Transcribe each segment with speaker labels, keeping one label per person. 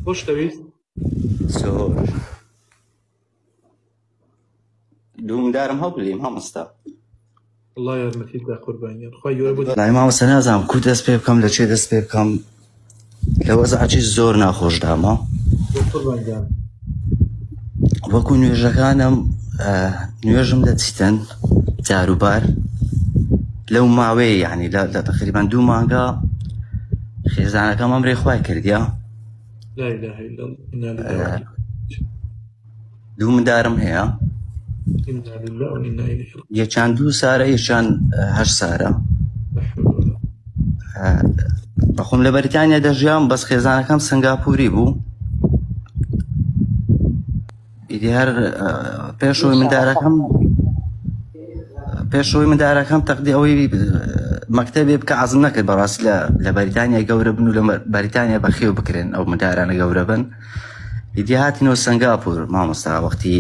Speaker 1: خۆشەویست
Speaker 2: زۆر دوومدارم هەبوو مامۆستا.
Speaker 1: الله یارمەتیتدا قوربانیان خی گەورە بۆ
Speaker 2: لای مامۆستا نازانم کو دەست پێ بکەم لە چێ دەست پێ بکەم لە وەزعی زۆر ناخۆش داما
Speaker 1: قوربانیان
Speaker 2: وەکو نوێژەکانم نوێژم دەچیتن جاروبار لەو ماوەیە یعنی لە تقریبان 2 مانگە خێزانەکەم ئەم ڕێخوای کردیا
Speaker 1: لا إله إلا الله
Speaker 2: دوو مندارم هەیە
Speaker 1: إنا لله وإنا إليه راجعون
Speaker 2: یەکیان 2 سارە یەکیان 8 سارە بەخۆم لە بەریتانیا دەژیام بەس خێزانەکەم سنگاپوری بوو ئیدی هەر پێشەوەی مندارەکەم تەقدی ئەوەی مەکتەبێ بکە عەزم نەکرد بەڕاستی لە بەریتانیا گەورە بن و لە بەریتانیا بەخێو بکرێن ئەو مندارانە گەورە بن ئیدی هاتینەوە سنگاپور مامۆستا وەختی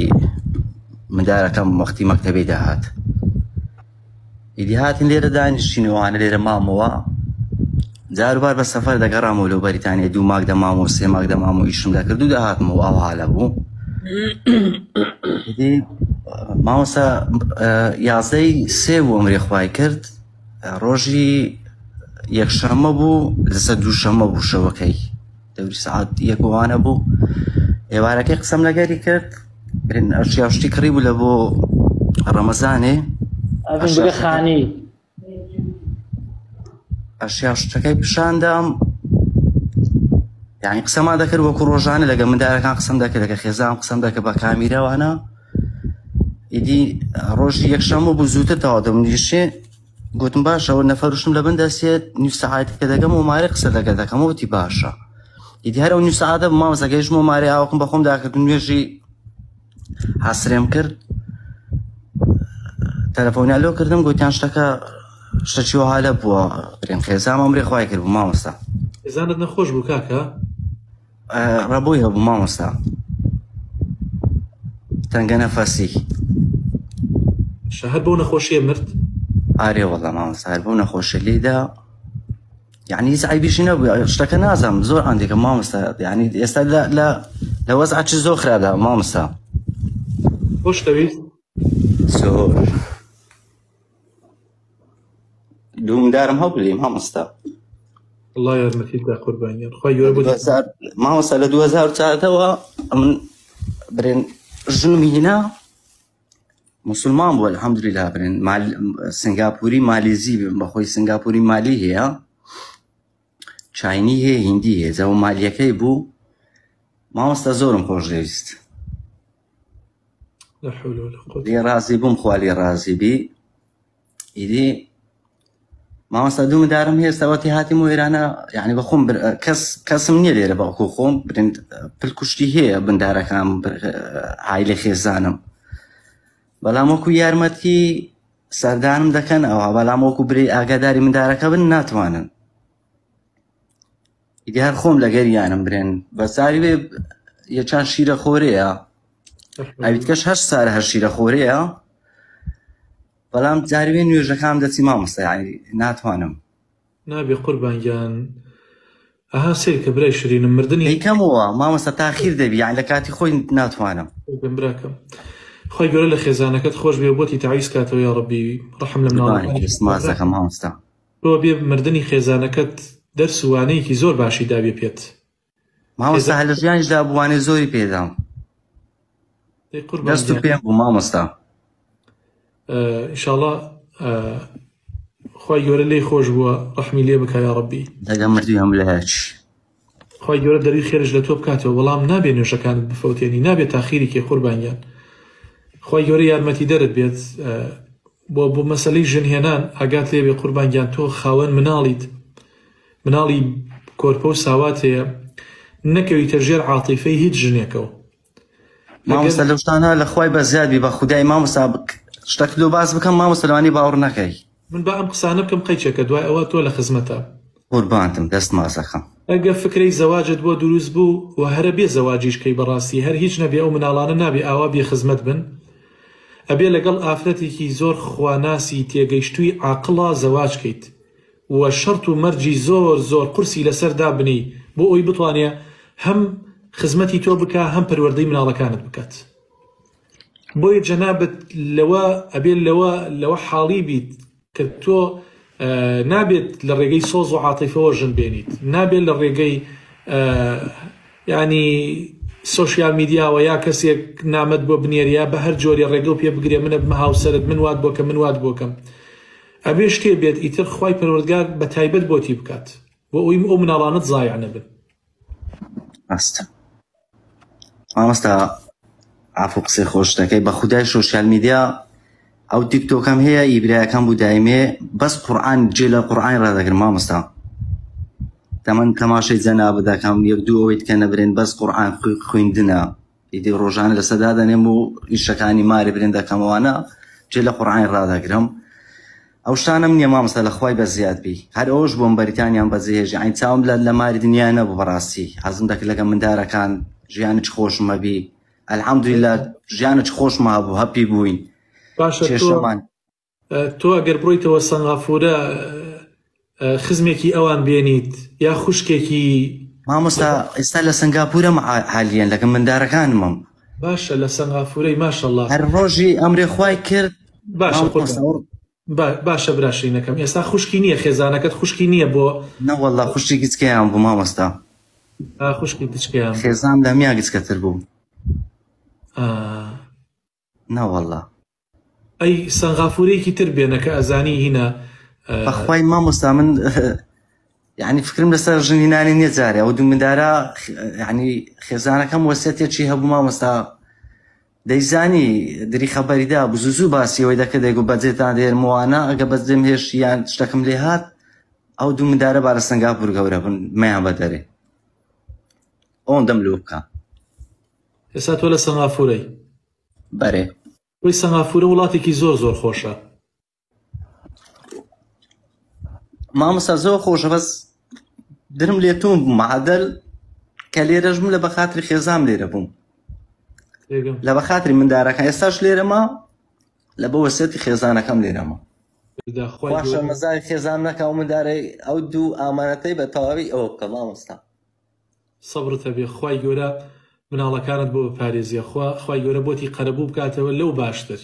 Speaker 2: مندارەکەم وەختی مەکتەبێ داهات ئیدی هاتین لێرە دانیشتینەوەوانە لێرە مامەوە جاروبار بە سەفەر دەگەڕامەوە لەو بەریتانیا 2 مانگ دەمام و 3 مانگ دەمام و ئیشم دەکرد و داهاتمەوە ئەو حالە بوو ئیدی مامۆستا 11ی 3 بوو ئەم ڕێخوای کرد ڕۆژی یەکشەممە بوو لەسەر دووشەممە بوو شەوەکەی دەوری سەعات 1 وانە بوو ئێوارەکەی قسەم لەگەری کرد ئەشتی کڕی بوو لە بۆ ڕەمەزانێ
Speaker 3: خانی
Speaker 2: ئەشیاشتەکەی پیشاندام یعنی قسەمان دەکرد وەکو ڕۆژانە لەگە مندارەکان قسەم دەکرد لەگە خێزان قسەم دەکرد بە کامیرەوانە ئیدی ڕۆژی یەکشەممە بوو زووتر تەواو دەمنیشێ گوتم باشەوە نەفەروشم لە بن دەسێت نیو سەعاتێکە دەگەم و مارێ قسە لەگەر دەکەمەوە وتی باشە ئیدی هەرەو نیو سەعاتە مامۆستا گەیشتمەوە مارێ ئاوەکەم بەخۆم داکرد نوێژی حەسرێم کرد تەلەفۆنیان لۆ کردم گوتیان شتێکی وەهالە بووە برێن خێزام ئەم ڕێخوای کرد بوو مامۆستا
Speaker 1: خێزانت نەخۆش بوو کاکە
Speaker 2: ڕەبووی هەبوو مامۆستا تەنگە نەفەسی
Speaker 1: شەهەر بەو نەخۆشیە مرد
Speaker 2: ئارێ وەڵا مامۆستا هەر بەو نەخۆشە لێدا یعنی هیچ عیبیشی نەبوو شتەکە نازانم زۆر ئەندێکە مامۆستا یعنی ئێستا لە وەزعی زۆر خراپدا مامۆستا
Speaker 1: خۆشەویست
Speaker 2: زۆر دوومدارم هەبوو مامۆستا
Speaker 1: الله یارمەتیتدا قوربانیان خی گەورە بۆ
Speaker 2: مامۆستا لە 2004ەوە من برێن ژنم هینا مسلمان بووە الحەمدوللا برێن سنگاپوری مالیزی بەخۆی سنگاپوری مالی هەیە چاینی هەیە هیندی هەیە زەوە مالیەکەی بوو مامۆستا زۆرم خۆش دەویست
Speaker 1: لا حول ولا قوة
Speaker 2: لێ ڕازی بووم خوا لێ ڕازی بی ئیدی مامۆستا دوومدارم هێستاوەتی هاتیم و ئێرانە یعنی بەخۆم کەسم نییە لێرە بەڵکو خۆم برند پلکوشتی هەیە بندارەکان عایلە خێزانم بەڵام وەکو یارمەتی سەردانم دەکەن ئەوە بەڵام وەکو برێ ئاگاداری مندارەکە بن ناتوانن ئیدی هەر خۆم لەگەریانم برێن بەساری بێ یەکان شیرە خۆرەیە ئەویتکەش 8 سارە هەر شیرە خۆرەیە بەڵام جاروێ نوێژەکانم دەچی مامۆستا یعنی ناتوانم
Speaker 1: نابێ قوربانیان ئەها سێر کە برای شرینم مردنی
Speaker 2: ئەیکەمەوە مامۆستا تاخیر دەبی یعنی لە کاتی خۆی ناتوانم
Speaker 1: براکەم خی گەورە لە خێزانەکەت خۆش بێ بۆتی تاویز کاتەوە یا ڕەبی ڕەحم لە
Speaker 2: مناڵەکەم مامۆستا
Speaker 1: بۆ بێ مردنی خێزانەکەت دەرسوانەیەکی زۆر باشی دابێ پێت
Speaker 2: مامۆستا هەر لە ژیانیشدا بوانێ زۆری پێدام دەست و پێم بوو مامۆستا
Speaker 1: ئینشاڵڵا خی گەورە لێی خۆش بووە ڕەحمی لێ بکە یا ڕەبی
Speaker 2: دەگە مردی هەم لە هەچ
Speaker 1: خی گەورە دەری خێرش لە تۆ بکاتەوە وەڵام نابێ نوێژەکانت بفەوتێنی نابێت تاخیری کێ قوربانیان خی گەورە یارمەتی دەرت بێت بۆ مەسەلەی ژنهێنان ئاگات لێ بێ قوربانیان تۆ خاوەن مناڵی کۆرپە و ساوات هەیە نەکەویتە ژێر عاتیفەی هیچ ژنێکەوە
Speaker 2: مامۆستا لەو شتانە لە خوای بەزیادبی بە خودای مامۆستا شتێک لۆ باس بکەم مامۆستا لەوانی باوەڕ نەکەی
Speaker 1: من با ئەم قسانە بکەم قەیچێکە دوای ئەوە تۆ لە خزمەتە
Speaker 2: قوربانتم دەست ماسەخەم
Speaker 1: ئەگە فکرەی زەواجت بۆ دروست بوو و هەرە بێ زەواجیشکەی بەڕاستی هەر هیچ نەبێ ئەو مناڵانە نابێ ئاوا بێ خزمەت بن ئەبێ لەگەڵ ئافرەتێکی زۆر خواناسی تێگەیشتووی عاقڵا زەواجکەیت و شەرت و مەرجی زۆر قورسی لەسەر دابنی بۆ ئەوی بتوانێ هەم خزمەتی تۆ بکە هەم پەروەردەی مناڵەکانت بکات. بۆیە جەنابەت ئەبێت لەوە حاڵی بیت کە تۆ نابێت لە ڕێگەی سۆز و عاتیفەوە ژن بێنیت، نابێت لە ڕێگەی ینی سۆشیال میدیاوە یا کەسێک نامەت بۆ بنێریا بە هەر جۆری ڕێگە و پێ بگرێ منە بمە هاوسەرت من وات بۆکە من وات بۆکەم. ئەبێ شتێ بێت ئیتر خوای پەروەردگار بە تایبەت بۆتی بکات بۆ ئەوی ئەو مناڵانت زایع نەبن.
Speaker 2: ئەستە مامۆستا عفو قسەی خۆش دەکەی بە خودای سۆشیال میدیا ئەو تیکتۆکەم هەیە ئیبرایەکان بوو دایمێ بەس قورئان جێ لە قورئان ڕادەگرم مامۆستا تەمەن تەماشەی جەنابە دەکەم یەک دوو ئەوەی کە نەبرێن بەس قورئان خوێندنە ئیدی ڕۆژانە لەسەدا دەنێم و ئیشەکانی ماری برێن دەکەمەوانە جێ لە قورئان ڕادەگرم. ئەو شتانم نییە مامۆستا لە خوای بە زیاد بی هەر ئەوش بۆم بەریتانیان بەجێهێژی عین چاوم لە ماری دنیا نەبوو بەڕاستی حەزم دەکرد لەگە مندارەکان ژیانت خۆشمە بی الحەمدولیلا ژیانت خۆشمە هەبوو هەپی بووین.
Speaker 1: باشە تۆ ئەگەر بڕۆیتەوە سەنغافورە خزمێکی ئەوان بێنیت یا خوشکێکی
Speaker 2: مامۆستا ئێستا لە سنگاپورە حالیان لەگەم مندارەکانمم.
Speaker 1: باشە لە سەنغافورەی ماشەڵڵا
Speaker 2: هەر ڕۆژی ئەمرێ خوای کرد.
Speaker 1: باشە براشینەکەم ئێستا خوشکی نییە خێزانەکەت خوشکی نییە بۆ
Speaker 2: نەوەڵڵا خوشتی گچکەیان بوو مامۆستا
Speaker 1: خوشکی دچکیان
Speaker 2: خێزان لە میا گچکەتر بوو نەوەڵڵا.
Speaker 1: ئەی سەنغافورەیەکی تر بێنە کە ئەزانی هینە
Speaker 2: بەخوای مامۆستا من یعنی فکرم لەسەر ژنینانی نییە جارێ ئەو دوو مندارە یعنی خێزانەکەم وەسیەتێکی هەبوو مامۆستا دەیزانی دری خەبەریدا بزوو باسیەوەی دەکە دەیگو بەجێتان دێرمەوانە ئەگە بەجێم هێشت یان شتەکەم لێ هات ئەو دوو مندارە بارە سنگاپور گەورە بن مەیان بە دەرێ ئەوەن دەم لێ بکە.
Speaker 1: ئێستا تۆ لە سەنغافورەی
Speaker 2: بەرێ
Speaker 1: وی سەنغافورە وڵاتێکی زۆر زۆر خۆشە
Speaker 2: مامۆستا زۆر خۆشە بەس درم لێتون بووم معدەل کە لێرەش بووم لە بەخاتری خێزام لێرە بووم لە بەخاتری مندارەکان ئێستاش لێرەمە لە بە وەسیەتی خێزانەکەم لێرەمە خواشە مەزای خێزان نەکە و مندارەی ئەو دوو ئامانەتەی بە تەواوی ئەوە بکە مامۆستا.
Speaker 1: سەبرت هەبێ خوای گەورە مناڵەکانت بۆ بپارێزیە خوای گەورە بۆتی قەرەبوو بکاتەوە لەو باشتر.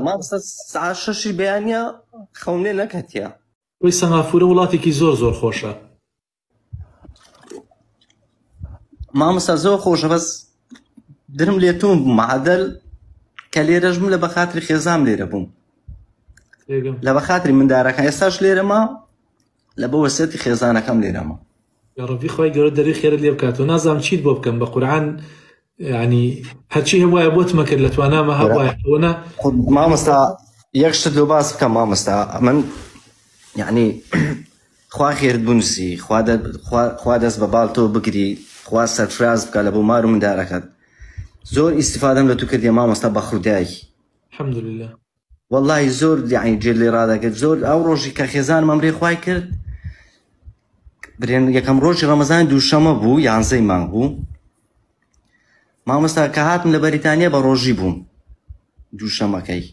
Speaker 2: مامۆستا سعات شەشی بەیانە خەون لێ نەکەتیە.
Speaker 1: وی سەنغافورە وڵاتێکی زۆر زۆر خۆشە
Speaker 2: مامۆستا زۆر خۆشە بەس درم لێتون بووم معدەل کە لێرەش بووم لە بەخاتری خێزام لێرە بووم لە بەخاتری مندارەکان ئێستاش لێرەمە لە بە وەسیەتی خێزانەکەم لێرەمە.
Speaker 1: یا ڕەبی خوای گەورە دەری خێرت لێ بکاتەوە نازانم چیت بۆ بکەم بە قورئان ینی هەرچی هەبوایە بۆتمە کرد لە توانامە هەبوایە
Speaker 2: مامۆستا یەک شت لۆ باس بکەم مامۆستا من یعنی خوا خێرت بنووسی خوا دەست بە باڵ تۆ بگری خوا سەرفراز بکە لە بۆ مار و مندارەکەت زۆر ئیستیفادەم لە تو کردی مامۆستا بە خودایی
Speaker 1: الحەمدولله
Speaker 2: وەڵڵاهی زۆر یعنی جێ لێ ڕادەکرد زۆر ئەو ڕۆژی کە خێزانم ئەمرێ خوای کرد برێن یەکەم ڕۆژی ڕەمەزان دووشەمە بوو 11 مانگ بوو مامۆستا کە هاتم لە بەریتانیا بە ڕۆژی بووم دووشەمەکەی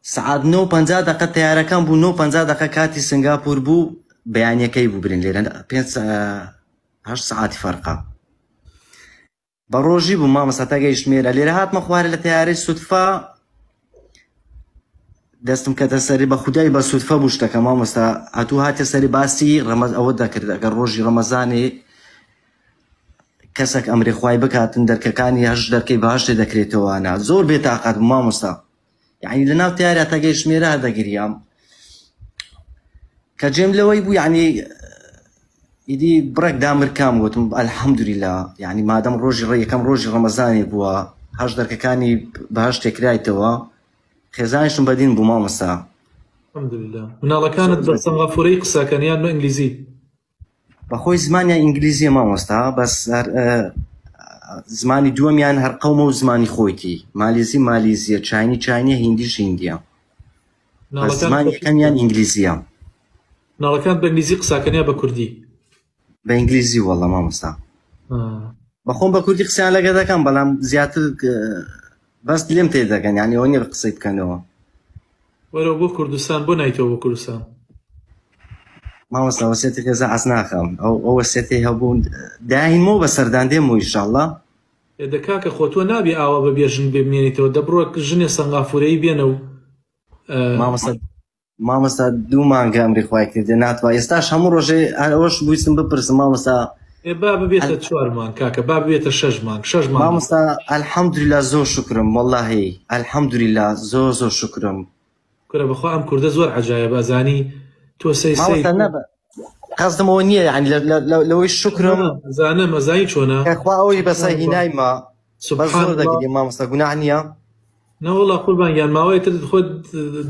Speaker 2: سعات 9:50 دقە تەیارەکان بوو 9:50 دقە کاتی سنگاپور بوو بەیانیەکەی بوو برێن لێرە 8 سعاتی فەرقا بە ڕۆژی بوو مامۆستا تا گەیشتمێرە لێرە هاتمە خوارە لە تەیارەی سوتفا دەستم کەتە سەری بە خودای بە سوتفە بوو شتەکە مامۆستا هاتوو هاتە سەری باسی ئەوە دەکرد ئەگەر ڕۆژی ڕەمەزانێ کەسێک ئەمری خوای بکاتن دەرکەکانی هەش دەرکەی بەهەشتێ دەکرێتەوەوانە زۆر بێتاقەت بوو مامۆستا یعنی لەناو تیارە تا گەیشتمێرە هەردەگریام کە جێم لەوەی بوو یعنی ئیدی بڕێک دامرکام گوتم ئەلحەمدولیلا یعنی مادەم ڕۆژی یەکەم ڕۆژی ڕەمەزانی بووە هەش دەرکەکانی بەهەش تێکرایتەوە خێزانیشم بەدین بوو مامۆستا
Speaker 1: الحەمدولیلا. مناڵەکانت بە سەنغافورەی قسەکەن یان بە ئینگلیزی؟
Speaker 2: بەخۆی زمانیان ئینگلیزیە مامۆستا بەس زمانی دووەمیان هەر قەومە و زمانی خۆیتی مالیزیە چاینیە هیندیش هیندیە زمانی یەکەمیان ئینگلیزیە.
Speaker 1: مناڵەکان بە ئینگلیزی قسەکەنیان بە کوردی؟
Speaker 2: بە ئینگلیزی وەڵڵا مامۆستا بەخۆم بە کوردی قسەیان لەگە دەکەم بەڵام زیاتر بەس لێم تێدەگەن یعنی ئەوە نیە قسەی بکەنەوە.
Speaker 1: وەرە بۆ کوردستان بۆ نایتەوە بۆ کوردستان؟
Speaker 2: مامۆستا وەسێتێک ێزا عەز ناکەم ئەو وەسێتی هەبوو داهین مۆ بە سەردان دێم و ئینشاءڵڵا
Speaker 1: دەکا کە خۆ تۆ نابێ ئاوا بە بێژن بمێنیتەوە دەبڕۆ ژنێ سەنگافورەی بێنە و
Speaker 2: مامۆستا 2 مانگە ئەمری خوای کردێ ناتوە ئێستاش هەموو ڕۆژێ ئەوەش بوویستم بپرسم مامۆستا
Speaker 1: با ببێتە 4 مانگ کاکە با ببێتە 6 مانگ 6 مانگ
Speaker 2: مامۆستا ئەلحەمدولیلا زۆر شکرم وەڵڵاهی ئەلحەمدولیلا زۆر شکرم
Speaker 1: کورە بەخوا ئەم کوردە زۆر عەجایبە ئەزانی تۆ سەی
Speaker 2: قەزدمەوە نییە یعنی لەوەی شکرم
Speaker 1: زانم ئەزایی چۆنە
Speaker 2: خوا ئەوەی بەسەر هینایمە بەس زۆر دەگری مامۆستا گوناح نییە
Speaker 1: نەوەڵا قوربان گیان ماوەیە تر خۆت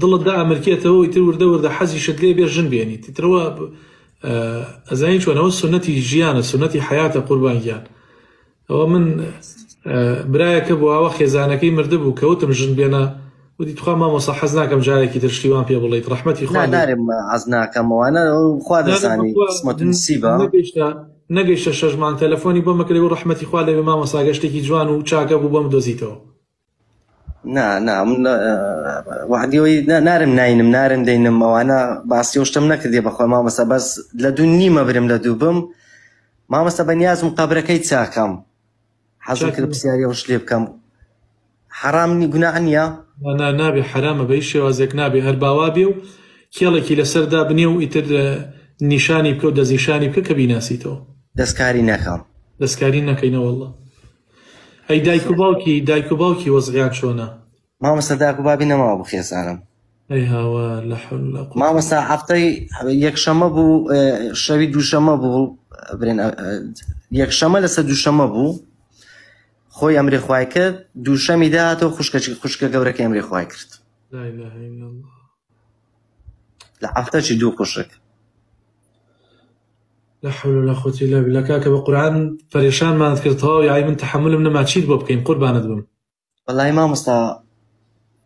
Speaker 1: دڵتدا ئەمرکێتەوە ئیتر وردە حەزیشت لێ بێ ژن بێنیت ترەوە ئەزانی چۆنەوە سنەتی ژیانە سنەتی حیاتە قوربان گیان ئەوە من برایەکە بۆ ئاوە خێزانەکەی مردە بوو کەوتم ژن بێنە ودی تخوا مامۆستا حەز ناکەم جارێکی تر شتیوان پێ بڵێیت ڕەحمەتی خوا
Speaker 2: نارێم حەز ناکەمەوەوانە خوا دەزانی قسمەت و نسیبە
Speaker 1: نەگەیشتە 6 مانگ تەلەفۆنی بۆ مەکرێ و ڕەحمەتی خوا لێ مامۆستا گەشتێکی جوان و چاکە بوو بۆم دۆزیتەوە
Speaker 2: من وعدیەوەی نارم ناینم نارم دەینم ئەوانە باسی و شتم نەکردێ بەخۆی مامۆستا بەس لە 2 نیمە برم لە 2 بم مامۆستا بەنیازم قەبرەکەی چاکەم حەزم کرد پرسیاری ئەوش لێ بکەم حرام گوناح نییە
Speaker 1: نابێ حرامە بە هیچ شێوازێک نابێ هەر باوا بێ و کێڵێکی لەسەردا بنێ و ئیتر نیشانی بکە و دەزیشانی بکە کە بیناسیتەوە
Speaker 2: دەستکاری نەکەم
Speaker 1: دەستکاری نەکەینە وەڵڵا ئەی دایک و باوکی وەزعیان چۆنە
Speaker 2: مامۆستا دایک و بابی نەماوە بوو خێزانم
Speaker 1: ئەی هاوە لە حەول
Speaker 2: مامۆستا هەفتەی یەکشەمە بوو شەوی دووشەمە بوو یەکشەمە لەسەر دووشەمە بوو خۆی ئەمری خوای کرد دووشەمی داهاتەوە خوشکە گەورەکە ئەمری خوای کرد لە هەفتەی 2 خوشک
Speaker 1: لا حول ولا قوة إلا بالله كاكا بقرآن فريشان ما نذكرتها يعني من تحمل من ما تشيد بوبكين قربان دبم
Speaker 2: والله مامۆستا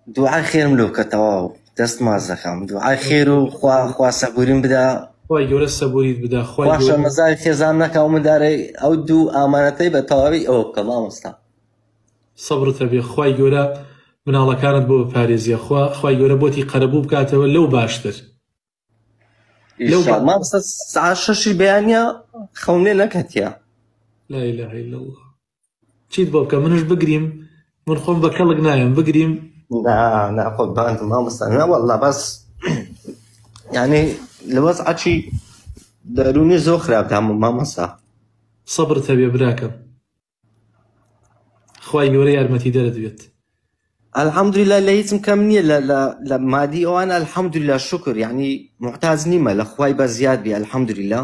Speaker 2: دوعای خێرم لێ بکە تەواو دەست ماز دەکەم دوعای خێر و خوا سەبوریم بدا
Speaker 1: خوای گەورە سەبوریت بدا
Speaker 2: خوا شەرمەزاری خێزان نەکە و مندارەی ئەو 2 ئامانەتەی بە تەواوی ئەوە بکە مامۆستا
Speaker 1: سەبرت هەبێ خوای گەورە مناڵەکانت بۆ بپارێزیە خوای گەورە بۆتی قەرەبوو بکاتەوە لەو باشتر
Speaker 2: مامۆستا سعات 6 بەیانە خەون لێ نەکەتیە
Speaker 1: لا إله إلا الله چیت بۆ بکە منش بگریم من خۆم بە کەڵک نایم بگریم
Speaker 2: خۆ باند مامۆستا نەوەڵڵا بەس یعنی لە وەزعەکی دەرونی زۆر خراپە مامۆستا
Speaker 1: سەبرت هەبێ براکەم خوای گەورە یارمەتی دەرت بێت
Speaker 2: الحمدلله لە هیچم کەم نییە لە مادی ئەوانە الحمدلله شکر یعنی محتاج نیمە لە خوای بە زیاد بێ الحمدلله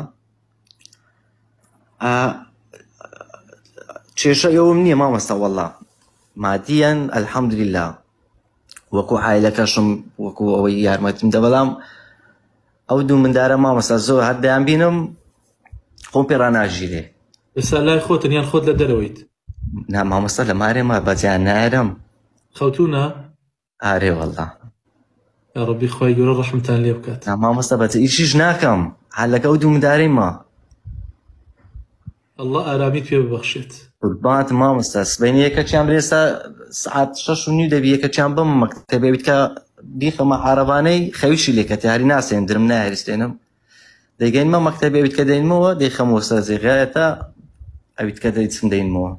Speaker 2: کێشە ئەوم نییە مامۆستا وەڵڵا مادیەن الحمدلله وەکو عایلەکەشم وەکو ئەوەی یارمەتیم دە بەڵام ئەو 2 مندارە مامۆستا زۆر هەردەیان بینم خۆم پێ ڕاناژیرێ
Speaker 1: ئێستا لای خۆتن یان خۆت لە دەرەوەیت
Speaker 2: نا مامۆستا لە مارێمە بەجیان نایرم
Speaker 1: خەوتوونە
Speaker 2: ئارێ وەڵڵا
Speaker 1: یا ڕەبی خوای گەورە ڕەحمتان لێ بکات
Speaker 2: مامۆستا بەجێ ئیشیش ناکەم حالەکە ئەو 2 مندارەیمە
Speaker 1: الله ئارامیت پێ ببەخشێت
Speaker 2: قوربانت مامۆستا سبەینی یەکەچیان برێستا سعات 6:30 دەبی یەکەچیان بم مەکتەبێ بیت کە بیخەمە عارەبانەی خەویشی لێکەتی هەری ناسێندرم نایهێستێنم دەیگەینمە مەکتەبێ بیت کە دەینمەوە دەیخەمەوە سەر جێگایەتە ئەویت کە دەیچم دەینمەوە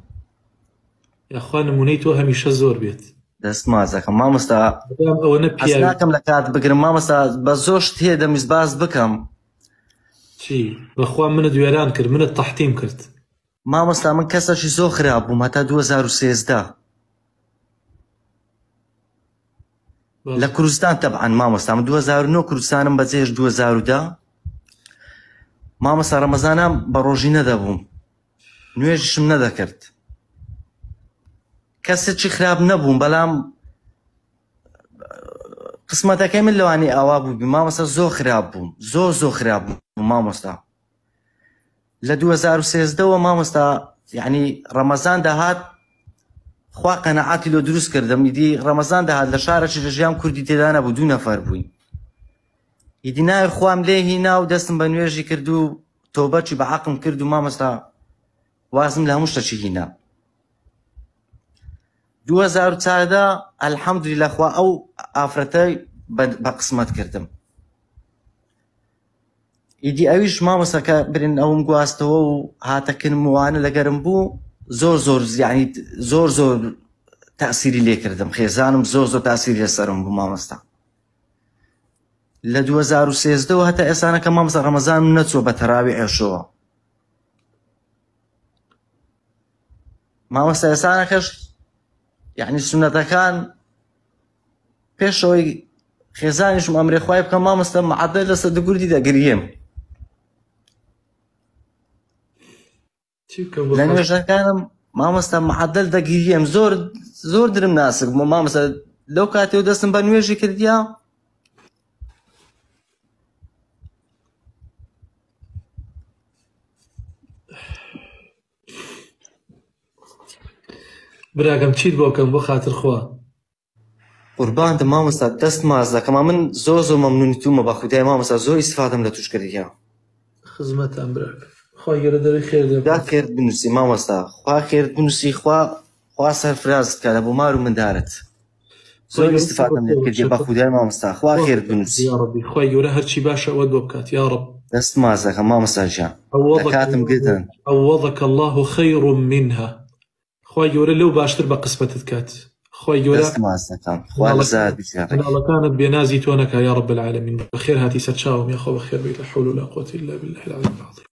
Speaker 1: یاخوا نمونەی تۆ هەمیشە زۆر بێت
Speaker 2: دەست مازەکەم مامۆستا
Speaker 1: ئەوە
Speaker 2: حەز ناکەم لە کات بگرم مامۆستا بە زۆر شت هەیە دەمویست باس بکەم
Speaker 1: چی بەخوا منت وێران کرد منت تەحتیم کرد
Speaker 2: مامۆستا من کەسەشی زۆر خراپ بووم هەتا 2013 لە کوردستان تەبعەن مامۆستا من 2009 کوردستانم بەجێش 2010 مامۆستا ڕەمەزانام بە ڕۆژی نەدەبووم نوێژشم نەدەکرد کەسێکی خراپ نەبووم بەڵام قسمەتەکەی من لەوانی ئاوا بوو مامۆستا زۆر خراپ بووم زۆر خراپ بووم مامۆستا لە 2013 مامۆستا یعنی ڕەمەزان دەهات خوا قەنەعاتی لۆ دروست کردم ئیدی ڕەمەزان دەهات لە شارێکی لە ژیان کوردی تێدا نەبوو 2 نەفەر بووین ئیدی ناوی خوام لێ هینا و دەستم بە نوێژی کرد و تۆبەتی بە حەقم کرد و مامۆستا وازم لە هەموو شتێکی هینا 2014 الحەمدولillah خوا ئەو ئافرەتەی بە قسمەت کردم ئیدی ئەویش مامۆستاکە برن ئەوم گواستەوە و هاتەکردم وانە لەگەرم بوو زۆر یعنی زۆر تاسیری لێکردم خێزانم زۆر تاسیری لەسەرم بوو مامۆستا لە 2013 هەتا ئێسانەکە مامۆستا ڕەمەزانم نەچووە بە تەراوی عێشەوە مامۆستا ئێسانەکەش یعنی سونەتەکان پێشەوەی خێزانیشم ئەمرێ خوای بکەم مامۆستا مەعەدەل لەسەر دوگوردی دەگریم لە نوێژەکانم مامۆستا مەعەدەل دەگریم زۆر درم ناسک بوو مامۆستا لەو کاتێو دەستم بە نوێژی کردیا
Speaker 1: براگەم چیت بۆ بکەم بۆ خاتر خوا
Speaker 2: قوربانتە مامۆستا دەست ماز دەکەم من زۆر مەمنونی تومە بە خودای مامۆستا زۆر ئیسفادەم لە توش کردیا
Speaker 1: خزمەتان براک خوا گەورە دەری خێر
Speaker 2: خوا خێرت بنووسی مامۆستا خوا خێرت بنووسی خوا سەرفرازت کە لە بۆ مار و مندارت زۆر ئیسفادەم لێ کردی بە خودای مامۆستا خوا خێرت بنووسی
Speaker 1: یا ربی خوای گەورە هەرچی باشە ئەوەت بۆ بکات یا رب
Speaker 2: دەست ماز دەکەم مامۆستا گیان دەکاتم گرتن
Speaker 1: عوضك الله خير منها خوای گەورە لەو باشتر بە قسمەتت کات خوای گەورە
Speaker 2: دەست ماز دەکەم خوا لەزات بچێت
Speaker 1: مناڵەکانت بێنازی تۆ نەکا یا رب العالمین بەخێر هاتی سەر چاوم یا خۆ بەخێر بیت لا حول ولا قوة إلا بالله العلي العظيم